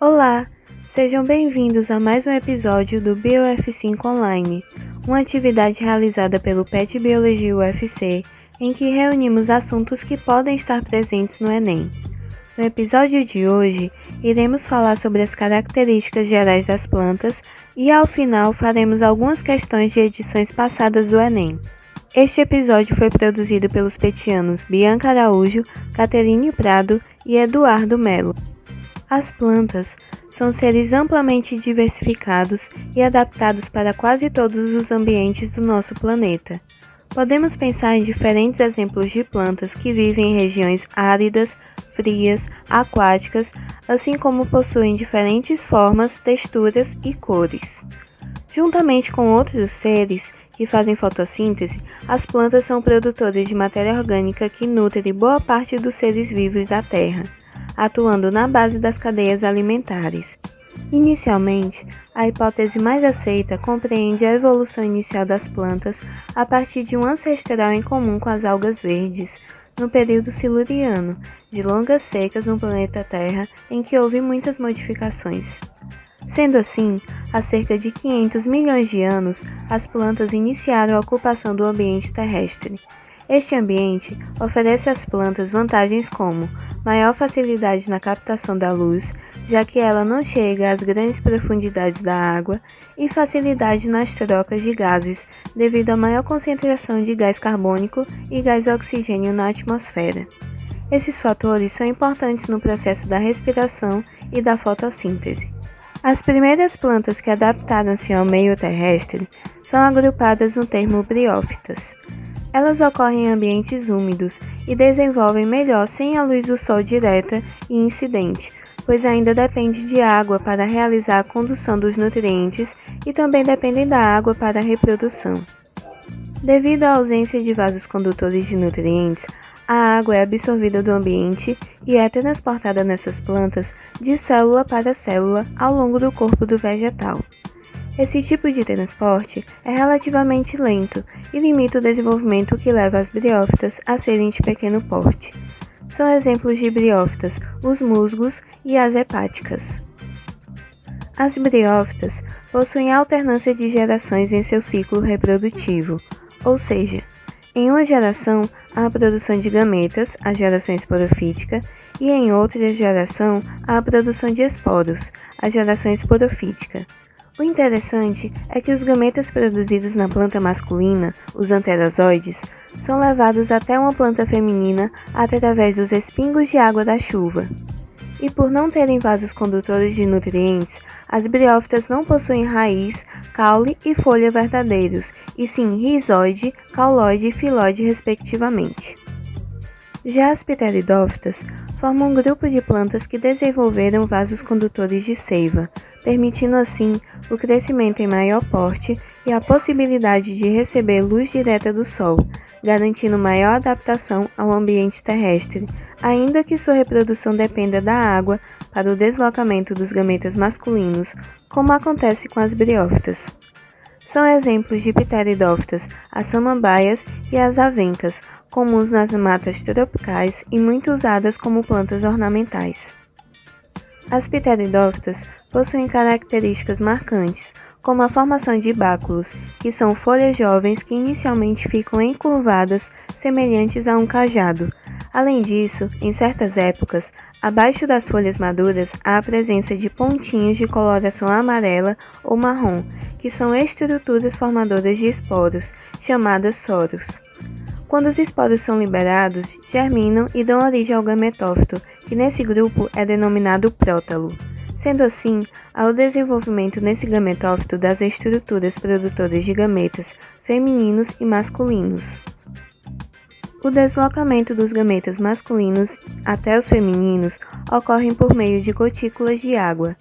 Olá, sejam bem-vindos a mais um episódio do BioF5 Online, uma atividade realizada pelo PET Biologia UFC, em que reunimos assuntos que podem estar presentes no Enem. No episódio de hoje, iremos falar sobre as características gerais das plantas e, ao final, faremos algumas questões de edições passadas do Enem. Este episódio foi produzido pelos petianos Bianca Araújo, Caterine Prado e Eduardo Melo. As plantas são seres amplamente diversificados e adaptados para quase todos os ambientes do nosso planeta. Podemos pensar em diferentes exemplos de plantas que vivem em regiões áridas, frias, aquáticas, assim como possuem diferentes formas, texturas e cores. Juntamente com outros seres que fazem fotossíntese, as plantas são produtoras de matéria orgânica que nutre boa parte dos seres vivos da Terra, atuando na base das cadeias alimentares. Inicialmente, a hipótese mais aceita compreende a evolução inicial das plantas a partir de um ancestral em comum com as algas verdes, no período siluriano, de longas secas no planeta Terra em que houve muitas modificações. Sendo assim, há cerca de 500 milhões de anos, as plantas iniciaram a ocupação do ambiente terrestre. Este ambiente oferece às plantas vantagens como maior facilidade na captação da luz, já que ela não chega às grandes profundidades da água, e facilidade nas trocas de gases, devido à maior concentração de gás carbônico e gás oxigênio na atmosfera. Esses fatores são importantes no processo da respiração e da fotossíntese. As primeiras plantas que adaptaram-se ao meio terrestre são agrupadas no termo briófitas. Elas ocorrem em ambientes úmidos e desenvolvem melhor sem a luz do sol direta e incidente, pois ainda depende de água para realizar a condução dos nutrientes e também dependem da água para a reprodução. Devido à ausência de vasos condutores de nutrientes, a água é absorvida do ambiente e é transportada nessas plantas de célula para célula ao longo do corpo do vegetal. Esse tipo de transporte é relativamente lento e limita o desenvolvimento, que leva as briófitas a serem de pequeno porte. São exemplos de briófitas os musgos e as hepáticas. As briófitas possuem alternância de gerações em seu ciclo reprodutivo, ou seja, em uma geração há a produção de gametas, a geração esporofítica, e em outra geração há a produção de esporos, a geração esporofítica. O interessante é que os gametas produzidos na planta masculina, os anterozoides, são levados até uma planta feminina através dos respingos de água da chuva. E por não terem vasos condutores de nutrientes, as briófitas não possuem raiz, caule e folha verdadeiros, e sim rizoide, cauloide e filóide respectivamente. Já as pteridófitas formam um grupo de plantas que desenvolveram vasos condutores de seiva, permitindo assim o crescimento em maior porte e a possibilidade de receber luz direta do sol, garantindo maior adaptação ao ambiente terrestre, ainda que sua reprodução dependa da água para o deslocamento dos gametas masculinos, como acontece com as briófitas. São exemplos de pteridófitas as samambaias e as avencas, comuns nas matas tropicais e muito usadas como plantas ornamentais. As pteridófitas possuem características marcantes, como a formação de báculos, que são folhas jovens que inicialmente ficam encurvadas, semelhantes a um cajado. Além disso, em certas épocas, abaixo das folhas maduras há a presença de pontinhos de coloração amarela ou marrom, que são estruturas formadoras de esporos, chamadas soros. Quando os esporos são liberados, germinam e dão origem ao gametófito, que nesse grupo é denominado prótalo. Sendo assim, há o desenvolvimento nesse gametófito das estruturas produtoras de gametas femininos e masculinos. O deslocamento dos gametas masculinos até os femininos ocorre por meio de gotículas de água.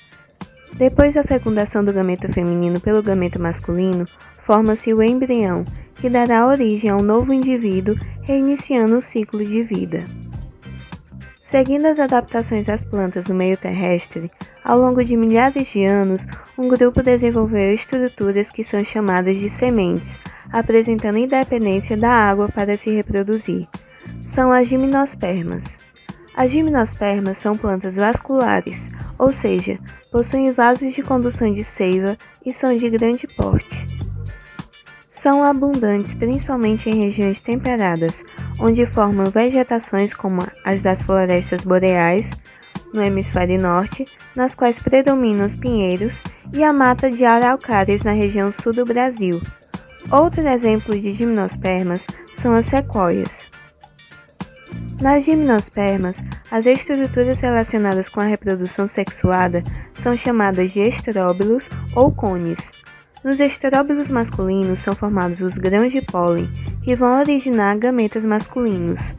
Depois da fecundação do gameta feminino pelo gameta masculino, forma-se o embrião, que dará origem a um novo indivíduo, reiniciando o ciclo de vida. Seguindo as adaptações das plantas no meio terrestre, ao longo de milhares de anos, um grupo desenvolveu estruturas que são chamadas de sementes, apresentando independência da água para se reproduzir. São as gimnospermas. As gimnospermas são plantas vasculares, ou seja, possuem vasos de condução de seiva e são de grande porte. São abundantes principalmente em regiões temperadas, onde formam vegetações como as das florestas boreais, no hemisfério norte, nas quais predominam os pinheiros, e a mata de araucárias na região sul do Brasil. Outro exemplo de gimnospermas são as sequoias. Nas gimnospermas, as estruturas relacionadas com a reprodução sexuada são chamadas de estróbilos ou cones. Nos estróbilos masculinos são formados os grãos de pólen, que vão originar gametas masculinos.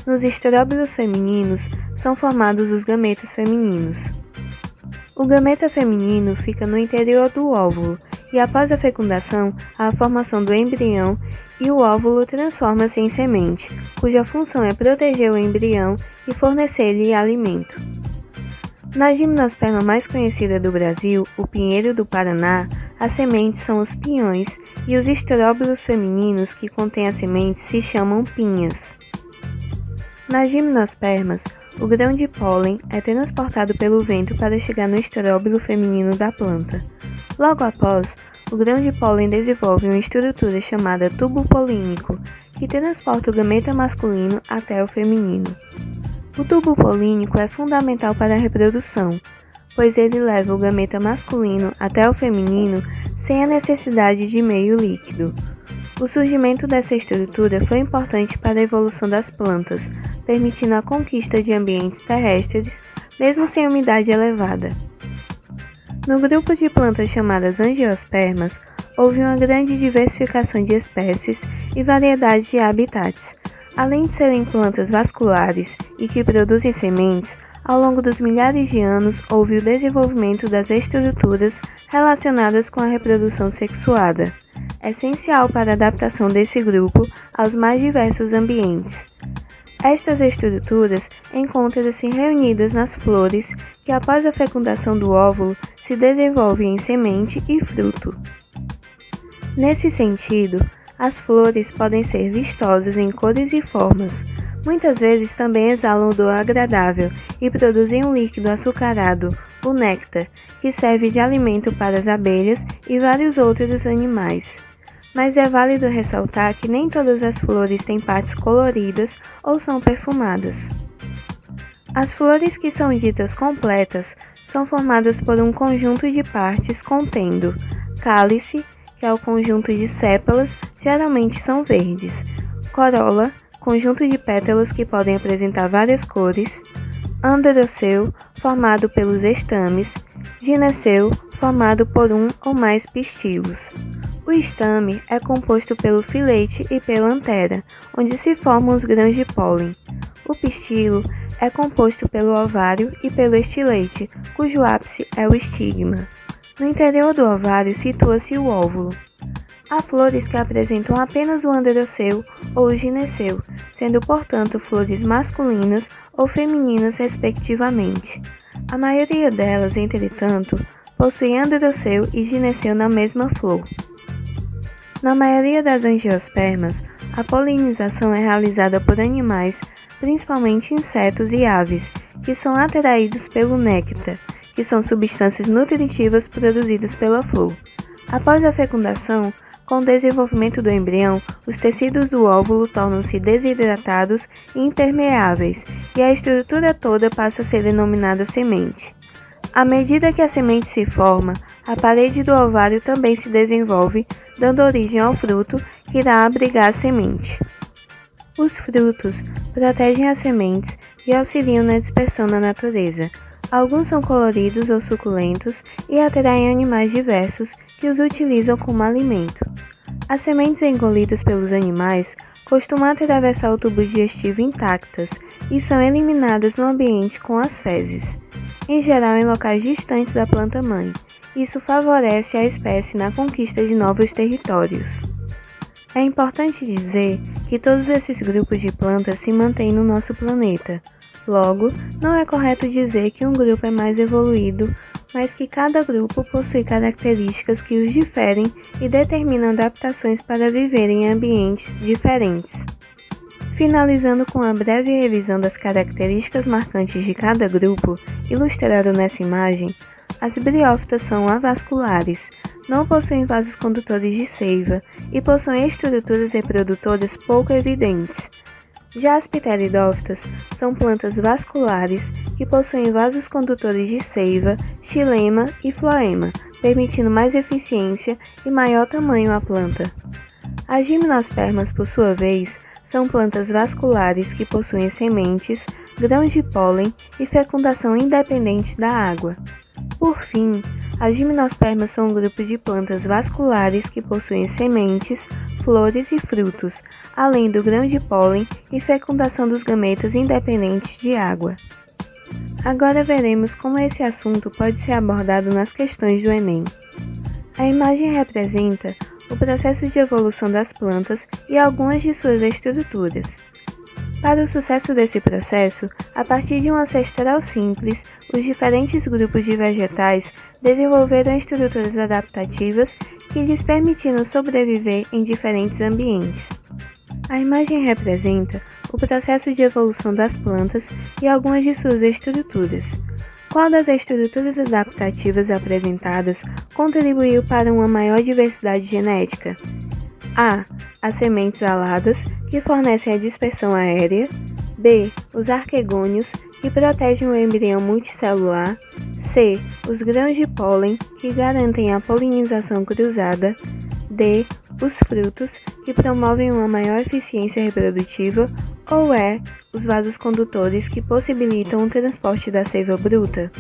Nos estróbilos femininos são formados os gametas femininos. O gameta feminino fica no interior do óvulo e após a fecundação, há a formação do embrião e o óvulo transforma-se em semente, cuja função é proteger o embrião e fornecer-lhe alimento. Na gimnosperma mais conhecida do Brasil, o pinheiro do Paraná, as sementes são os pinhões e os estróbilos femininos que contêm as sementes se chamam pinhas. Nas gimnospermas, o grão de pólen é transportado pelo vento para chegar no estróbilo feminino da planta. Logo após, o grão de pólen desenvolve uma estrutura chamada tubo polínico, que transporta o gameta masculino até o feminino. O tubo polínico é fundamental para a reprodução, pois ele leva o gameta masculino até o feminino sem a necessidade de meio líquido. O surgimento dessa estrutura foi importante para a evolução das plantas, permitindo a conquista de ambientes terrestres, mesmo sem umidade elevada. No grupo de plantas chamadas angiospermas, houve uma grande diversificação de espécies e variedade de habitats. Além de serem plantas vasculares e que produzem sementes, ao longo dos milhares de anos houve o desenvolvimento das estruturas relacionadas com a reprodução sexuada, essencial para a adaptação desse grupo aos mais diversos ambientes. Estas estruturas encontram-se reunidas nas flores que, após a fecundação do óvulo, se desenvolvem em semente e fruto. Nesse sentido, as flores podem ser vistosas em cores e formas. Muitas vezes também exalam odor agradável e produzem um líquido açucarado, o néctar, que serve de alimento para as abelhas e vários outros animais. Mas é válido ressaltar que nem todas as flores têm partes coloridas ou são perfumadas. As flores que são ditas completas são formadas por um conjunto de partes contendo cálice, que é o conjunto de sépalas, geralmente são verdes, corola, conjunto de pétalas que podem apresentar várias cores, androceu, formado pelos estames, gineceu, formado por um ou mais pistilos. O estame é composto pelo filete e pela antera, onde se formam os grãos de pólen. O pistilo é composto pelo ovário e pelo estilete, cujo ápice é o estigma. No interior do ovário situa-se o óvulo. Há flores que apresentam apenas o androceu ou o gineceu, sendo portanto flores masculinas ou femininas respectivamente. A maioria delas, entretanto, possui androceu e gineceu na mesma flor. Na maioria das angiospermas, a polinização é realizada por animais, principalmente insetos e aves, que são atraídos pelo néctar, que são substâncias nutritivas produzidas pela flor. Após a fecundação, com o desenvolvimento do embrião, os tecidos do óvulo tornam-se desidratados e impermeáveis, e a estrutura toda passa a ser denominada semente. À medida que a semente se forma, a parede do ovário também se desenvolve, dando origem ao fruto, que irá abrigar a semente. Os frutos protegem as sementes e auxiliam na dispersão na natureza. Alguns são coloridos ou suculentos e atraem animais diversos que os utilizam como alimento. As sementes engolidas pelos animais costumam atravessar o tubo digestivo intactas e são eliminadas no ambiente com as fezes, em geral em locais distantes da planta-mãe. Isso favorece a espécie na conquista de novos territórios. É importante dizer que todos esses grupos de plantas se mantêm no nosso planeta. Logo, não é correto dizer que um grupo é mais evoluído, mas que cada grupo possui características que os diferem e determinam adaptações para viver em ambientes diferentes. Finalizando com uma breve revisão das características marcantes de cada grupo, ilustrado nessa imagem, as briófitas são avasculares, não possuem vasos condutores de seiva e possuem estruturas reprodutoras pouco evidentes. Já as pteridófitas são plantas vasculares que possuem vasos condutores de seiva, xilema e floema, permitindo mais eficiência e maior tamanho à planta. As gimnospermas, por sua vez, são plantas vasculares que possuem sementes, grãos de pólen e fecundação independente da água. Por fim, as gimnospermas são um grupo de plantas vasculares que possuem sementes, flores e frutos, além do grão de pólen e fecundação dos gametas independentes de água. Agora veremos como esse assunto pode ser abordado nas questões do Enem. A imagem representa o processo de evolução das plantas e algumas de suas estruturas. Para o sucesso desse processo, a partir de um ancestral simples, os diferentes grupos de vegetais desenvolveram estruturas adaptativas que lhes permitiram sobreviver em diferentes ambientes. A imagem representa o processo de evolução das plantas e algumas de suas estruturas. Qual das estruturas adaptativas apresentadas contribuiu para uma maior diversidade genética? A. As sementes aladas, que fornecem a dispersão aérea. B. Os arquegônios, que protegem o embrião multicelular. C. Os grãos de pólen, que garantem a polinização cruzada. D. Os frutos, que promovem uma maior eficiência reprodutiva. Ou E. Os vasos condutores, que possibilitam o transporte da seiva bruta?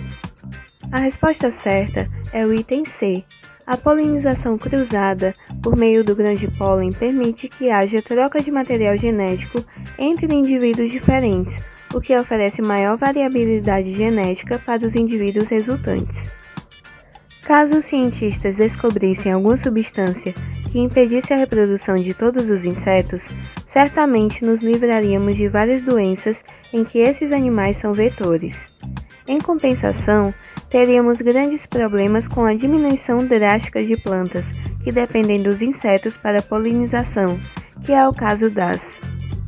A resposta certa é o item C. A polinização cruzada por meio do grão de pólen permite que haja troca de material genético entre indivíduos diferentes, o que oferece maior variabilidade genética para os indivíduos resultantes. Caso os cientistas descobrissem alguma substância que impedisse a reprodução de todos os insetos, certamente nos livraríamos de várias doenças em que esses animais são vetores. Em compensação, teríamos grandes problemas com a diminuição drástica de plantas que dependem dos insetos para a polinização, que é o caso das: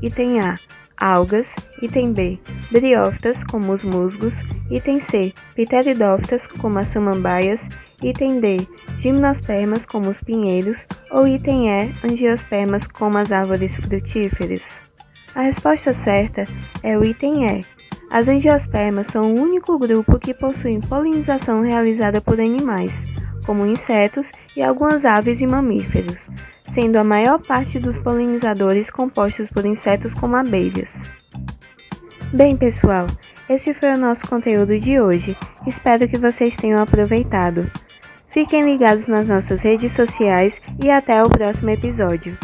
item A, algas; item B, briófitas, como os musgos; item C, pteridófitas, como as samambaias; item D, gimnospermas, como os pinheiros; ou item E, angiospermas, como as árvores frutíferas? A resposta certa é o item E. As angiospermas são o único grupo que possui polinização realizada por animais, como insetos e algumas aves e mamíferos, sendo a maior parte dos polinizadores compostos por insetos como abelhas. Bem, pessoal, esse foi o nosso conteúdo de hoje. Espero que vocês tenham aproveitado. Fiquem ligados nas nossas redes sociais e até o próximo episódio.